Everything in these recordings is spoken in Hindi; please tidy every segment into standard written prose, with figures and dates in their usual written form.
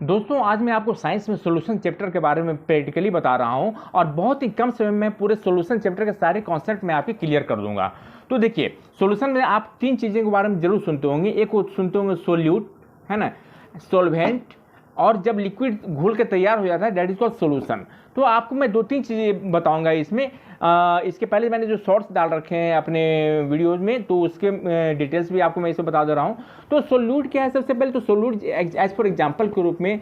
दोस्तों आज मैं आपको साइंस में सॉल्यूशन चैप्टर के बारे में प्रैक्टिकली बता रहा हूं और बहुत ही कम समय में पूरे सॉल्यूशन चैप्टर के सारे कॉन्सेप्ट मैं आपके क्लियर कर दूंगा। तो देखिए, सॉल्यूशन में आप तीन चीज़ों के बारे में जरूर सुनते होंगे। एक वो सुनते होंगे सोल्यूट, है ना, सॉल्वेंट, और जब लिक्विड घुल के तैयार हो जाता है दैट इज कॉल्ड सॉल्यूशन। तो आपको मैं दो तीन चीज़ें बताऊंगा इसमें। इसके पहले मैंने जो शॉर्ट्स डाल रखे हैं अपने वीडियोज़ में, तो उसके डिटेल्स भी आपको मैं इसे बता दे रहा हूँ। तो सोल्यूट क्या है? सबसे पहले तो सोल्यूट एज फॉर एग्जांपल के रूप में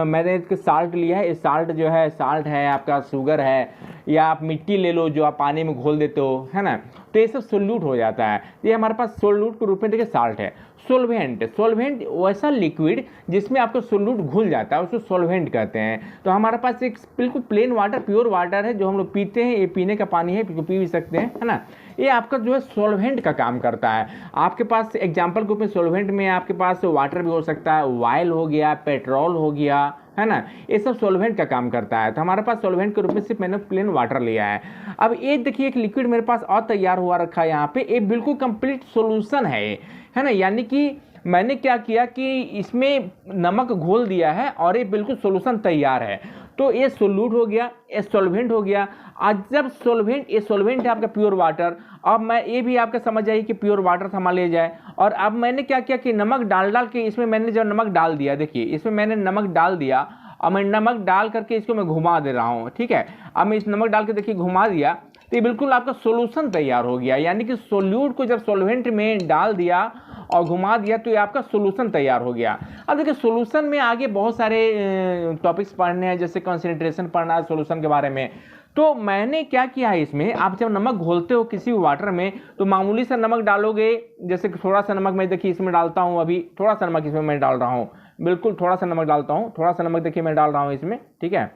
मैंने साल्ट लिया है। इस साल्ट जो है, साल्ट है आपका, शुगर है, या आप मिट्टी ले लो जो आप पानी में घोल देते हो, है ना, तो ये सब सोल्यूट हो जाता है। ये हमारे पास सोल्यूट के रूप में देखिए साल्ट है। सोल्वेंट, सोल्वेंट वैसा लिक्विड जिसमें आपका सोल्यूट घुल जाता है, उसको सोल्वेंट कहते हैं। तो हमारे पास एक बिल्कुल प्लेन वाटर, प्योर वाटर है जो हम लोग पीते हैं, ये पीने का पानी है, पी भी सकते हैं, है ना। ये आपका जो है सोल्वेंट का काम करता है। आपके पास एग्जाम्पल के रूप में सोल्वेंट में आपके पास वाटर भी हो सकता है, ऑयल हो गया, पेट्रोल हो गया, है ना, ये सब सोल्वेंट का काम करता है। तो हमारे पास सोल्वेंट के रूप में सिर्फ मैंने प्लेन वाटर लिया है। अब ये देखिए एक लिक्विड मेरे पास और तैयार हुआ रखा है यहाँ पे, ये बिल्कुल कंप्लीट सोल्यूशन है ना। यानी कि मैंने क्या किया कि इसमें नमक घोल दिया है और ये बिल्कुल सोल्यूशन तैयार है। तो ये सोल्यूट हो गया, ये सॉल्वेंट हो गया। आज जब सोल्वेंट, ये सोल्वेंट है आपका प्योर वाटर। अब मैं ये भी आपका समझ जाइए कि प्योर वाटर संभाल लिया जाए। और अब मैंने क्या किया कि नमक डाल के इसमें मैंने जब नमक डाल दिया, देखिए इसमें मैंने नमक डाल दिया और मैं नमक डाल करके इसको मैं घुमा दे रहा हूँ, ठीक है। अब मैं इस नमक डाल के देखिए घुमा दिया तो ये बिल्कुल आपका सोल्यूशन तैयार हो गया। यानी कि सोल्यूट को जब सोल्वेंट में डाल दिया और घुमा दिया तो ये आपका सोल्यूशन तैयार हो गया। अब देखिए सोल्यूशन में आगे बहुत सारे टॉपिक्स पढ़ने हैं, जैसे कंसंट्रेशन पढ़ना है सोल्यूशन के बारे में। तो मैंने क्या किया है, इसमें आप जब नमक घोलते हो किसी वाटर में तो मामूली सा नमक डालोगे। जैसे थोड़ा सा नमक मैं देखिए इसमें डालता हूँ, अभी थोड़ा सा नमक इसमें मैं डाल रहा हूँ, बिल्कुल थोड़ा सा नमक डालता हूँ। थोड़ा सा नमक देखिए मैं डाल रहा हूँ इसमें, ठीक है,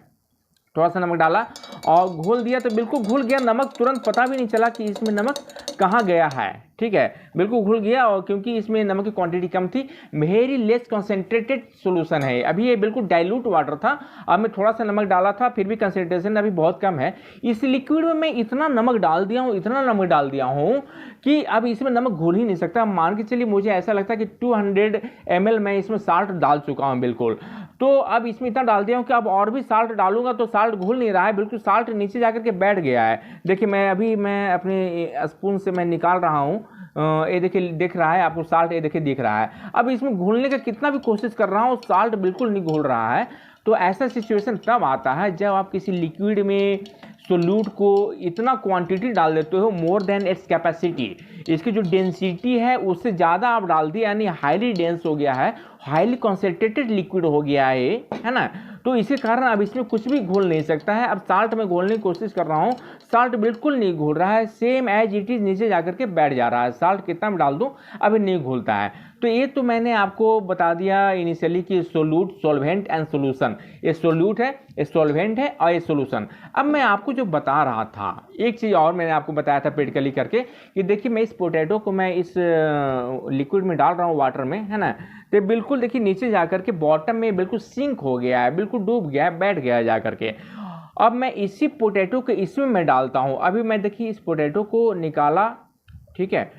थोड़ा सा नमक डाला और घोल दिया तो बिल्कुल घुल गया नमक। तुरंत पता भी नहीं चला कि इसमें नमक कहाँ गया है, ठीक है, बिल्कुल घुल गया। और क्योंकि इसमें नमक की क्वांटिटी कम थी, वेरी लेस कंसेंट्रेटेड सॉल्यूशन है। अभी ये बिल्कुल डाइल्यूट वाटर था, अब मैं थोड़ा सा नमक डाला था, फिर भी कंसेंट्रेशन अभी बहुत कम है। इस लिक्विड में मैं इतना नमक डाल दिया हूँ, इतना नमक डाल दिया हूँ कि अब इसमें नमक घुल ही नहीं सकता। मान के चलिए मुझे ऐसा लगता है कि 200 ml मैं इसमें साल्ट डाल चुका हूँ बिल्कुल। तो अब इसमें इतना डाल दिया हूँ कि अब और भी साल्ट डालूंगा तो साल्ट घुल नहीं रहा है, बिल्कुल साल्ट नीचे जाकर के बैठ गया है। देखिए मैं अपने स्पून से मैं निकाल रहा हूँ, ये देखिए दिख रहा है आपको साल्ट, ये देखिए दिख रहा है। अब इसमें घुलने का कितना भी कोशिश कर रहा हूँ, साल्ट बिल्कुल नहीं घुल रहा है। तो ऐसा सिचुएशन तब आता है जब आप किसी लिक्विड में सोल्यूट को इतना क्वांटिटी डाल देते हो, मोर देन इट्स कैपेसिटी, इसकी जो डेंसिटी है उससे ज़्यादा आप डाल दिए, यानी हाईली डेंस हो गया है, हाईली कॉन्सेंट्रेटेड लिक्विड हो गया है ना। तो इसी कारण अब इसमें कुछ भी घोल नहीं सकता है। अब साल्ट में घोलने की कोशिश कर रहा हूँ, साल्ट बिल्कुल नहीं घोल रहा है, सेम एज इट इज नीचे जाकर के बैठ जा रहा है। साल्ट कितना भी डाल दूँ अभी नहीं घोलता है। तो ये तो मैंने आपको बता दिया इनिशियली कि सोल्यूट, सॉल्वेंट एंड सोल्यूशन। ये सोल्यूट है, ये सॉल्वेंट है और ये सोल्यूशन। अब मैं आपको जो बता रहा था, एक चीज़ और मैंने आपको बताया था प्रैक्टिकली करके कि देखिए मैं इस पोटैटो को मैं इस लिक्विड में डाल रहा हूँ वाटर में, है ना, तो बिल्कुल देखिए नीचे जाकर के बॉटम में बिल्कुल सिंक हो गया है, बिल्कुल डूब गया है, बैठ गया है जाकर के। अब मैं इसी पोटैटो को इसमें मैं डालता हूँ। अभी मैं देखिए इस पोटैटो को निकाला, ठीक है,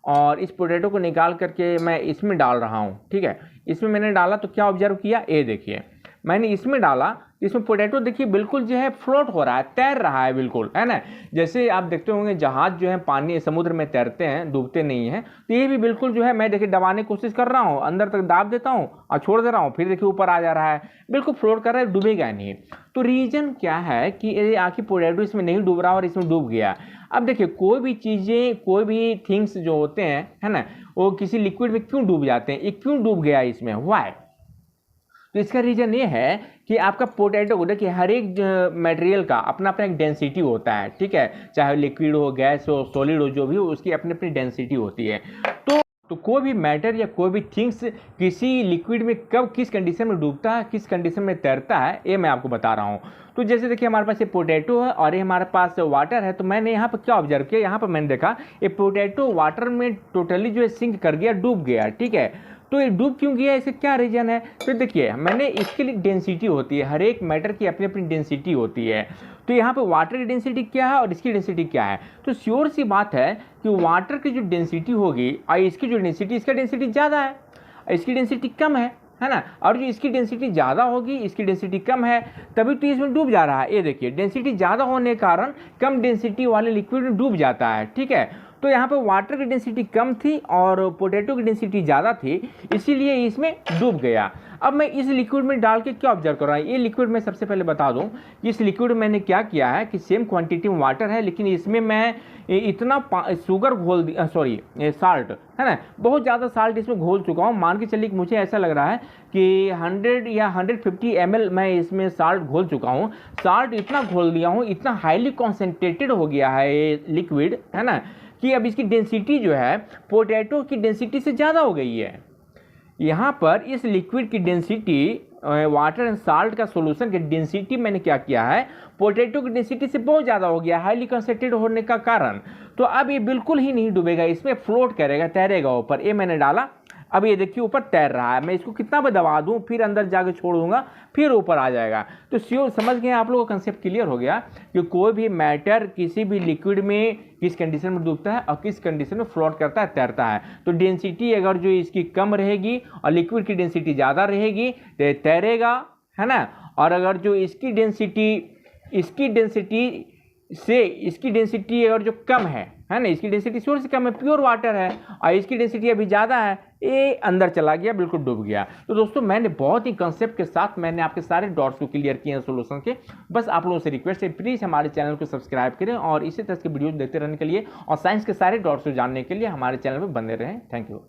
और इस पोटैटो को निकाल करके मैं इसमें डाल रहा हूँ, ठीक है। इसमें मैंने डाला तो क्या ऑब्जर्व किया, ये देखिए मैंने इसमें डाला, इसमें पोटैटो देखिए बिल्कुल जो है फ्लोट हो रहा है, तैर रहा है बिल्कुल, है ना। जैसे आप देखते होंगे जहाज जो है पानी समुद्र में तैरते हैं, डूबते नहीं हैं, तो ये भी बिल्कुल जो है मैं देखिए दबाने की कोशिश कर रहा हूँ, अंदर तक दाब देता हूँ और छोड़ दे रहा हूँ, फिर देखिए ऊपर आ जा रहा है, बिल्कुल फ्लोट कर रहा है, डूबेगा नहीं। तो रीजन क्या है कि ये आखिर पोटैटो इसमें नहीं डूब रहा और इसमें डूब गया। अब देखिए कोई भी चीज़ें, कोई भी थिंग्स जो होते हैं, है ना, वो किसी लिक्विड में क्यों डूब जाते हैं, ये क्यों डूब गया इसमें, वाई? तो इसका रीजन ये है कि आपका पोटैटो को देखिए हर एक मटेरियल का अपना अपना एक डेंसिटी होता है, ठीक है, चाहे लिक्विड हो, गैस हो, सॉलिड हो, जो भी हो उसकी अपनी अपनी डेंसिटी होती है। तो कोई भी मैटर या कोई भी थिंग्स किसी लिक्विड में कब किस कंडीशन में डूबता है, किस कंडीशन में तैरता है, ये मैं आपको बता रहा हूँ। तो जैसे देखिए हमारे पास ये पोटैटो है और ये हमारे पास वाटर है। तो मैंने यहाँ पर क्या ऑब्जर्व किया, यहाँ पर मैंने देखा ये पोटैटो वाटर में टोटली जो है सिंक कर गया, डूब गया, ठीक है। तो ये डूब क्यों गया, इसका क्या रीजन है? तो देखिए मैंने इसके लिए डेंसिटी होती है, हर एक मैटर की अपनी अपनी डेंसिटी होती है। तो यहाँ पे वाटर की डेंसिटी क्या है और इसकी डेंसिटी क्या है? तो श्योर सी बात है कि वाटर की जो डेंसिटी होगी और इसकी जो डेंसिटी, इसका डेंसिटी ज़्यादा है, इसकी डेंसिटी कम है है ना, और जो इसकी डेंसिटी ज़्यादा होगी, इसकी डेंसिटी कम है, तभी तो इसमें डूब जा रहा है। ये देखिए डेंसिटी ज़्यादा होने के कारण कम डेंसिटी वाले लिक्विड में डूब जाता है, ठीक है। तो यहाँ पर वाटर की डेंसिटी कम थी और पोटैटो की डेंसिटी ज़्यादा थी, इसीलिए इसमें डूब गया। अब मैं इस लिक्विड में डाल के क्या ऑब्जर्व कर रहा हूँ, ये लिक्विड में सबसे पहले बता दूँ कि इस लिक्विड में मैंने क्या किया है कि सेम क्वांटिटी में वाटर है, लेकिन इसमें मैं इतना शुगर घोल दिया, सॉरी साल्ट, है ना, बहुत ज़्यादा साल्ट इसमें घोल चुका हूँ। मान के चलिए कि मुझे ऐसा लग रहा है कि 100 या 150 ml मैं इसमें साल्ट घोल चुका हूँ। साल्ट इतना घोल दिया हूँ, इतना हाईली कॉन्सेंट्रेटेड हो गया है ये लिक्विड, है ना, कि अब इसकी डेंसिटी जो है पोटैटो की डेंसिटी से ज़्यादा हो गई है। यहाँ पर इस लिक्विड की डेंसिटी, वाटर एंड साल्ट का सॉल्यूशन की डेंसिटी मैंने क्या किया है, पोटैटो की डेंसिटी से बहुत ज़्यादा हो गया, हाईली कंसंट्रेटेड होने का कारण। तो अब ये बिल्कुल ही नहीं डूबेगा, इसमें फ्लोट करेगा, तैरेगा ऊपर। ये मैंने डाला, अब ये देखिए ऊपर तैर रहा है। मैं इसको कितना भी दबा दूं, फिर अंदर जाके छोड़ दूंगा, फिर ऊपर आ जाएगा। तो श्योर समझ गए आप लोगों का कंसेप्ट क्लियर हो गया कि कोई भी मैटर किसी भी लिक्विड में किस कंडीशन में डूबता है और किस कंडीशन में फ्लोट करता है, तैरता है। तो डेंसिटी अगर जो इसकी कम रहेगी और लिक्विड की डेंसिटी ज़्यादा रहेगी तो तैरेगा, है ना, और अगर जो इसकी डेंसिटी अगर जो कम है ना, इसकी डेंसिटी श्योर से कम है, प्योर वाटर है, और इसकी डेंसिटी अभी ज़्यादा है, ये अंदर चला गया, बिल्कुल डूब गया। तो दोस्तों मैंने बहुत ही कंसेप्ट के साथ मैंने आपके सारे डॉट्स को क्लियर किए हैं सॉल्यूशन के। बस आप लोगों से रिक्वेस्ट है, प्लीज़ हमारे चैनल को सब्सक्राइब करें और इसी तरह के वीडियो देखते रहने के लिए और साइंस के सारे डॉट्स को जानने के लिए हमारे चैनल पर बने रहें। Thank you.